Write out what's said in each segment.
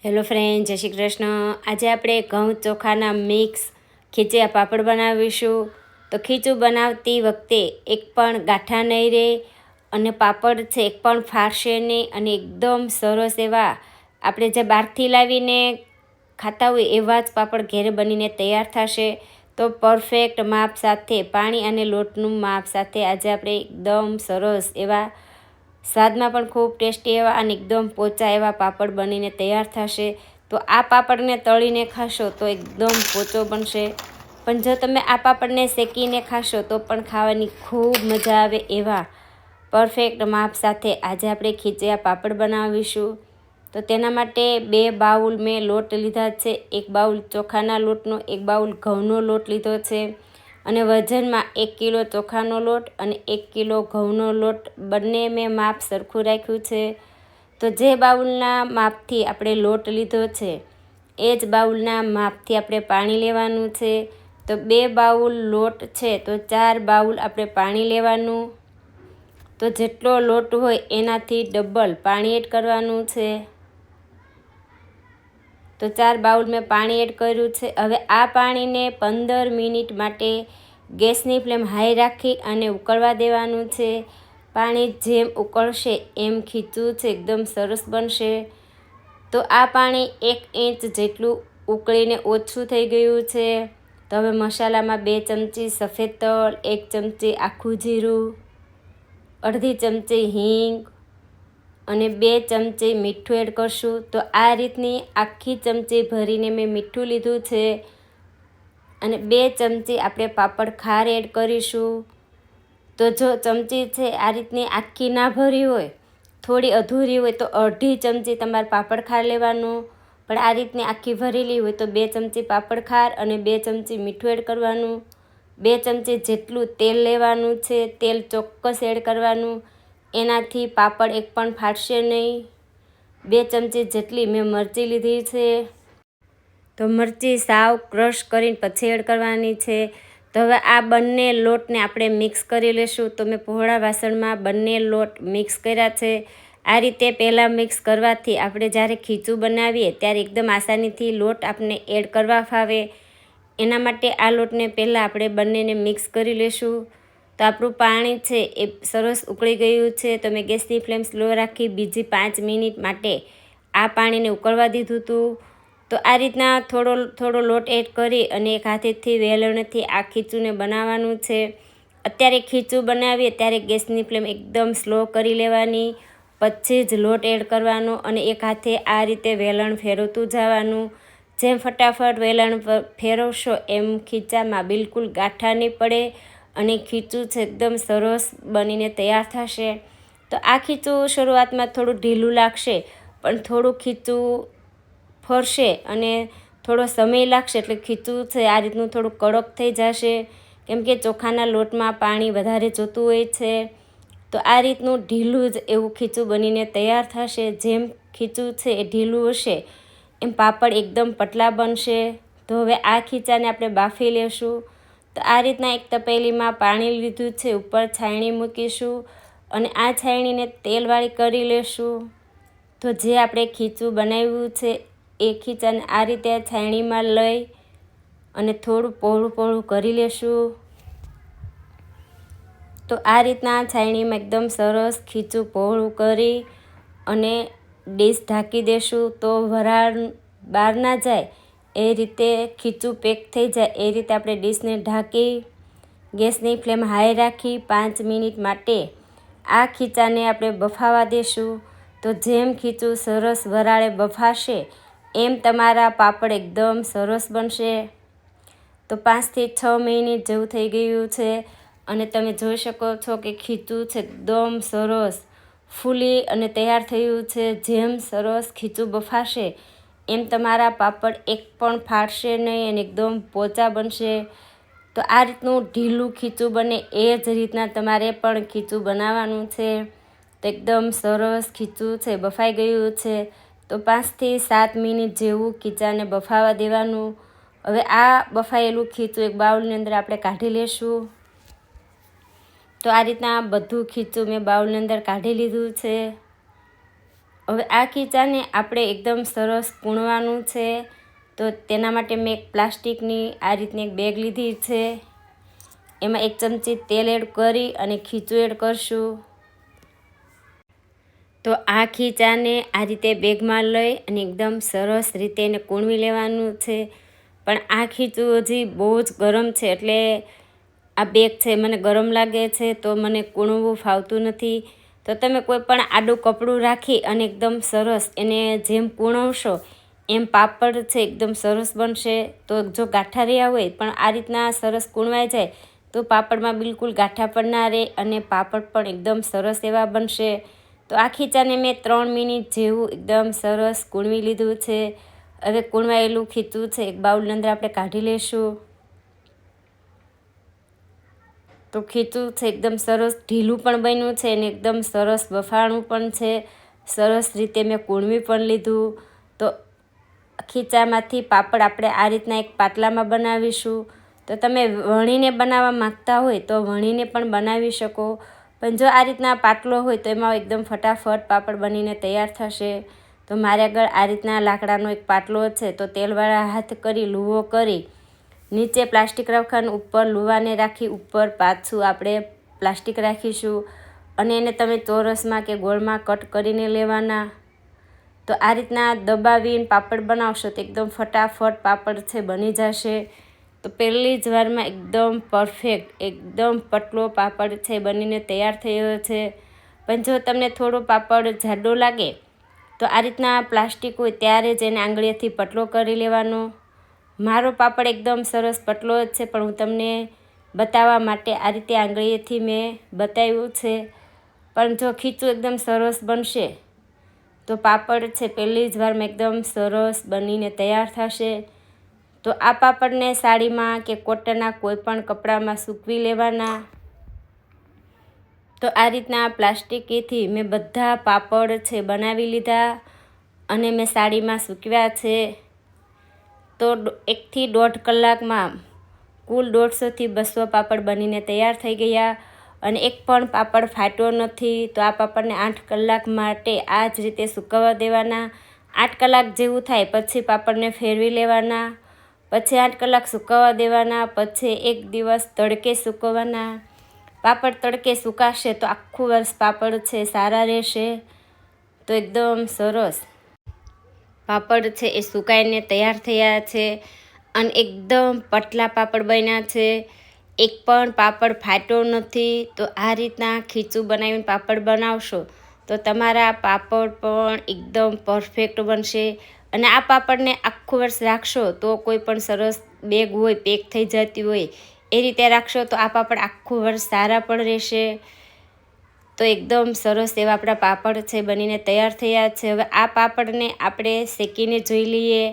Hello friend, જય શ્રી કૃષ્ણ. આજે આપણે ઘઉં ચોખાના મિક્સ ખીચિયા પાપડ બનાવીશું. તો ખીચું બનાવતી વખતે એક પણ ગાંઠા નહીં રહે અને પાપડ છે એક પણ ફાટશે નહીં અને એકદમ સરસ એવા આપણે જે બહારથી લાવીને ખાતા હોય એવા જ પાપડ ઘરે બનીને તૈયાર થશે. તો પરફેક્ટ માપ સાથે પાણી અને લોટનું માપ સાથે આજે આપણે એકદમ સરસ એવા સ્વાદમાં પણ ખૂબ ટેસ્ટી એવા અને એકદમ પોચા એવા પાપડ બનીને તૈયાર થશે. તો આ પાપડને તળીને ખાશો તો એકદમ પોચો બનશે, પણ જો તમે આ પાપડને શેકીને ખાશો તો પણ ખાવાની ખૂબ મજા આવે એવા પરફેક્ટ માપ સાથે આજે આપણે ખીચિયા પાપડ બનાવીશું. તો તેના માટે 2 બાઉલ મેં લોટ લીધા છે. 1 બાઉલ ચોખાના લોટનો, 1 બાઉલ ઘઉંનો લોટ લીધો છે અને વજનમાં 1 કિલો ચોખાનો લોટ અને 1 કિલો ઘઉંનો લોટ બંને મેં માપ સરખું રાખ્યું છે. તો જે બાઉલના માપથી આપણે લોટ લીધો છે એ જ બાઉલના માપથી આપણે પાણી લેવાનું છે. તો 2 બાઉલ લોટ છે તો 4 બાઉલ આપણે પાણી લેવાનું. તો જેટલો લોટ હોય એનાથી ડબલ પાણી એડ કરવાનું છે. તો 4 બાઉલ મેં પાણી એડ કર્યું છે. હવે આ પાણીને 15 મિનિટ માટે ગેસની ફ્લેમ હાઈ રાખી અને ઉકળવા દેવાનું છે. પાણી જેમ ઉકળશે એમ ખીચું છે એકદમ સરસ બનશે. તો આ પાણી 1 ઇંચ જેટલું ઉકળીને ઓછું થઈ ગયું છે. તો હવે મસાલામાં 2 ચમચી સફેદ તલ, 1 ચમચી આખું જીરું, અડધી ચમચી હિંગ અને 2 ચમચી મીઠું એડ કરશું. તો આ રીતની આખી ચમચી ભરીને મેં મીઠું લીધું છે અને 2 ચમચી આપણે પાપડ ખાર એડ કરીશું. તો જો ચમચી છે આ રીતની આખી ના ભરી હોય, થોડી અધૂરી હોય તો અડધી ચમચી તમારે પાપડ ખાર લેવાનું, પણ આ રીતની આખી ભરેલી હોય તો 2 ચમચી પાપડ ખાર અને 2 ચમચી મીઠું એડ કરવાનું. 2 ચમચી જેટલું તેલ લેવાનું છે. તેલ ચોક્કસ એડ કરવાનું, એનાથી પાપડ એક પણ ફાટશે નહીં. 2 ચમચી જેટલી મેં મરચી લીધી છે. તો મરચી સાવ ક્રશ કરીને પછી એડ કરવાની છે. તો હવે આ બંને લોટને આપણે મિક્સ કરી લઈશું. તો મેં પહોળા વાસણમાં બંને લોટ મિક્સ કર્યા છે. આ રીતે પહેલાં મિક્સ કરવાથી આપણે જ્યારે ખીચું બનાવીએ ત્યારે એકદમ આસાનીથી લોટ આપણે એડ કરવા ફાવે. એના માટે આ લોટને પહેલાં આપણે બંનેને મિક્સ કરી લઈશું. તો આપણું પાણી છે એ સરસ ઉકળી ગયું છે. તો મેં ગેસની ફ્લેમ સ્લો રાખી બીજી 5 મિનિટ માટે આ પાણીને ઉકળવા દીધું હતું. તો આ રીતના થોડો લોટ એડ કરી અને એક હાથેથી વેલણથી આ ખીચુંને બનાવવાનું છે. અત્યારે ખીચું બનાવીએ ત્યારે ગેસની ફ્લેમ એકદમ સ્લો કરી લેવાની, પછી જ લોટ એડ કરવાનો અને એક હાથે આ રીતે વેલણ ફેરવતું જવાનું. જેમ ફટાફટ વેલણ ફેરવશો એમ ખીચામાં બિલકુલ ગાંઠા નહીં પડે અને ખીચું છે એકદમ સરસ બનીને તૈયાર થશે. તો આ ખીચું શરૂઆતમાં થોડું ઢીલું લાગશે, પણ થોડું ખીચું ફરશે અને થોડો સમય લાગશે એટલે ખીચું છે આ રીતનું થોડું કડક થઈ જશે, કેમ કે ચોખાના લોટમાં પાણી વધારે જોતું હોય છે. તો આ રીતનું ઢીલું જ એવું ખીચું બનીને તૈયાર થશે. જેમ ખીચું છે એ ઢીલું હશે એમ પાપડ એકદમ પતલા બનશે. તો હવે આ ખીચાને આપણે બાફી લેશું. તો આ રીતના એક તપેલીમાં પાણી લીધું છે, ઉપર છાયણી મૂકીશું અને આ છાયણીને તેલવાળી કરી લેશું. તો જે આપણે ખીચું બનાવ્યું છે એ ખીચાને આ રીતે છાયણીમાં લઈ અને થોડું પહોળું કરી લેશું. તો આ રીતના છાયણીમાં એકદમ સરસ ખીચું પહોળું કરી અને ડીશ ઢાંકી દેશું. તો વરાળ બહાર ના જાય એ રીતે ખીચું પેક થઈ જાય એ રીતે આપણે ડીશને ઢાંકી ગેસની ફ્લેમ હાઈ રાખી 5 મિનિટ માટે આ ખીચાને આપણે બફાવા દેશું. તો જેમ ખીચું સરસ વરાળે બફાશે એમ તમારા પાપડ એકદમ સરસ બનશે. તો 5 થી 6 મિનિટ જેવું થઈ ગયું છે અને તમે જોઈ શકો છો કે ખીચું છે એકદમ સરસ ફૂલી અને તૈયાર થયું છે. જેમ સરસ ખીચું બફાશે એમ તમારા પાપડ એક પણ ફાટશે નહીં અને એકદમ પોચા બનશે. તો આ રીતનું ઢીલું ખીચું બને એ જ રીતના તમારે પણ ખીચું બનાવવાનું છે. તો એકદમ સરસ ખીચું છે બફાઈ ગયું છે. તો 5 થી 7 મિનિટ જેવું ખીચાને બફાવા દેવાનું. હવે આ બફાયેલું ખીચું એક બાઉલની અંદર આપણે કાઢી લેશું. તો આ રીતના બધું ખીચું મેં બાઉલની અંદર કાઢી લીધું છે. હવે આ ખીચાને આપણે એકદમ સરસ કૂણવાનું છે, તો તેના માટે મેં એક પ્લાસ્ટિકની આ રીતની એક બેગ લીધી છે. એમાં 1 ચમચી તેલ એડ કરી અને ખીચું એડ કરશું. તો આ ખીચાને આ રીતે બેગમાં લઈ અને એકદમ સરસ રીતે એને કૂણવી લેવાનું છે. પણ આ ખીચું હજી બહુ જ ગરમ છે, એટલે આ બેગ છે મને ગરમ લાગે છે, તો મને કૂણવું ફાવતું નથી. તો તમે કોઈ પણ આડું કપડું રાખી અને એકદમ સરસ એને જેમ કૂણવશો એમ પાપડ છે એકદમ સરસ બનશે. તો જો ગાંઠા રહ્યા હોય પણ આ રીતના સરસ કૂણવાઈ જાય તો પાપડમાં બિલકુલ ગાંઠા પણ ના રહે અને પાપડ પણ એકદમ સરસ એવા બનશે. તો આ ખીચાને મેં 3 મિનિટ જેવું એકદમ સરસ કૂણવી લીધું છે. હવે કૂણવાયેલું ખીચું છે એક બાઉલની અંદર આપણે કાઢી લઈશું. તો ખીચું છે એકદમ સરસ ઢીલું પણ બન્યું છે અને એકદમ સરસ બફાણું પણ છે. સરસ રીતે મેં કૂણવી પણ લીધું. તો ખીચામાંથી પાપડ આપણે આ રીતના એક પાટલામાં બનાવીશું. તો તમે વણીને બનાવવા માંગતા હોય તો વણીને પણ બનાવી શકો, પણ જો આ રીતના પાટલો હોય તો એમાં એકદમ ફટાફટ પાપડ બનીને તૈયાર થશે. તો મારે આગળ આ રીતના લાકડાનો એક પાટલો છે, તો તેલવાળા હાથ કરી લૂવો કરી નીચે પ્લાસ્ટિક રાખવાનું, ઉપર લુવાને રાખી ઉપર પાછું આપણે પ્લાસ્ટિક રાખીશું અને એને તમે ચોરસમાં કે ગોળમાં કટ કરીને લેવાના. તો આ રીતના દબાવીને પાપડ બનાવશો તો એકદમ ફટાફટ પાપડ છે બની જશે. તો પહેલી જ વારમાં એકદમ પરફેક્ટ એકદમ પતલો પાપડ છે બનીને તૈયાર થયો છે. પણ જો તમને થોડો પાપડ જાડો લાગે તો આ રીતના પ્લાસ્ટિક હોય ત્યારે જ એને આંગળીએથી પતલો કરી લેવાનો. મારો પાપડ એકદમ સરસ પતલો જ છે, પણ હું તમને બતાવવા માટે આ રીતે આંગળીએથી મેં બતાવ્યું છે. પણ જો ખીચું એકદમ સરસ બનશે તો પાપડ છે પહેલી જ વારમાં એકદમ સરસ બનીને તૈયાર થશે. તો આ પાપડને સાડીમાં કે કોટનના કોઈ પણ કપડામાં સૂકવી લેવાના. તો આ રીતના પ્લાસ્ટિકથી મેં બધા પાપડ છે બનાવી લીધા અને મેં સાડીમાં સૂકવ્યા છે. તો 1 થી 1.5 કલાકમાં કુલ 150 થી 200 પાપડ બનીને તૈયાર થઈ ગયા અને એક પણ પાપડ ફાટ્યો નથી. તો આ પાપડને 8 કલાક માટે આ જ રીતે સૂકવવા દેવાના. 8 કલાક જેવું થાય પછી પાપડને ફેરવી લેવાના, પછી 8 કલાક સૂકવવા દેવાના, પછી 1 દિવસ તડકે સૂકવવાના. પાપડ તડકે સુકાશે તો આખું વર્ષ પાપડ છે સારા રહેશે. તો એકદમ સરસ પાપડ છે એ સુકાઈને તૈયાર થયા છે અને એકદમ પતલા પાપડ બન્યા છે. એક પણ પાપડ ફાટ્યો નથી. તો આ રીતના ખીચું બનાવીને પાપડ બનાવશો તો તમારા પાપડ પણ એકદમ પરફેક્ટ બનશે. અને આ પાપડને આખું વર્ષ રાખશો તો કોઈ પણ સરસ બેગ હોય પેક થઈ જતી હોય એ રીતે રાખશો તો આ પાપડ આખું વર્ષ સારા પણ રહેશે. તો એકદમ સરસ એવા આપણા પાપડ છે બનીને તૈયાર થયા છે. હવે આ પાપડને આપણે શેકીને જોઈ લઈએ.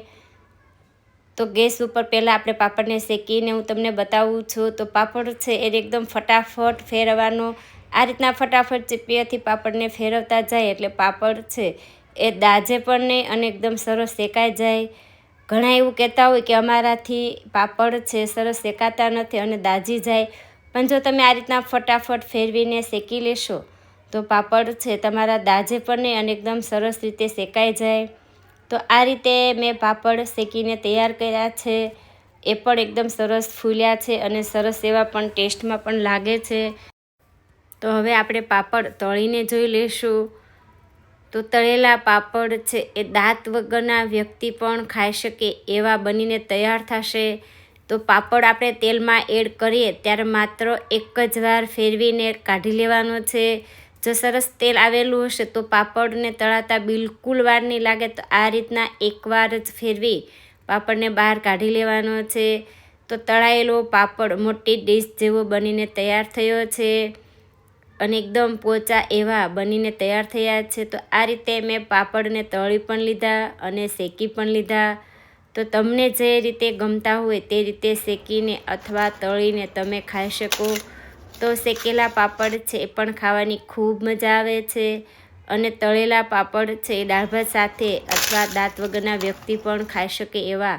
તો ગેસ ઉપર પહેલાં આપણે પાપડને શેકીને હું તમને બતાવું છું. તો પાપડ છે એ એકદમ ફટાફટ ફેરવવાનો. આ રીતના ફટાફટ ચીપિયાથી પાપડને ફેરવતા જાય એટલે પાપડ છે એ દાજે પણ નહીં અને એકદમ સરસ શેકાઈ જાય. ઘણા એવું કહેતા હોય કે અમારાથી પાપડ છે સરસ શેકાતા નથી અને દાજી જાય, પણ જો તમે આ રીતના ફટાફટ ફેરવીને શેકી લેશો તો પાપડ છે તમારા દાજે પણ નહીં અને એકદમ સરસ રીતે શેકાઈ જાય. તો આ રીતે મેં પાપડ શેકીને તૈયાર કર્યા છે. એ પણ એકદમ સરસ ફૂલ્યા છે અને સરસ એવા પણ ટેસ્ટમાં પણ લાગે છે. તો હવે આપણે પાપડ તળીને જોઈ લઈશું. તો તળેલા પાપડ છે એ દાંત વગરના વ્યક્તિ પણ ખાઈ શકે એવા બનીને તૈયાર થશે. તો પાપડ આપણે તેલમાં એડ કરીએ ત્યારે માત્ર 1 જ વાર ફેરવીને કાઢી લેવાનો છે. જો સરસ તેલ આવેલું હશે તો પાપડને તળાતા બિલકુલ વાર નહીં લાગે. તો આ રીતના એકવાર જ ફેરવી પાપડને બહાર કાઢી લેવાનો છે. તો તળાયેલો પાપડ મોટી ડીશ જેવો બનીને તૈયાર થયો છે અને એકદમ પોચા એવા બનીને તૈયાર થયા છે. તો આ રીતે મેં પાપડને તળી પણ લીધા અને શેકી પણ લીધા. તો તમને જે રીતે ગમતા હોય તે રીતે શેકીને અથવા તળીને તમે ખાઈ શકો. તો શેકેલા પાપડ છે એ પણ ખાવાની ખૂબ મજા આવે છે અને તળેલા પાપડ છે એ દાળ ભાત સાથે અથવા દાંત વગરના વ્યક્તિ પણ ખાઈ શકે એવા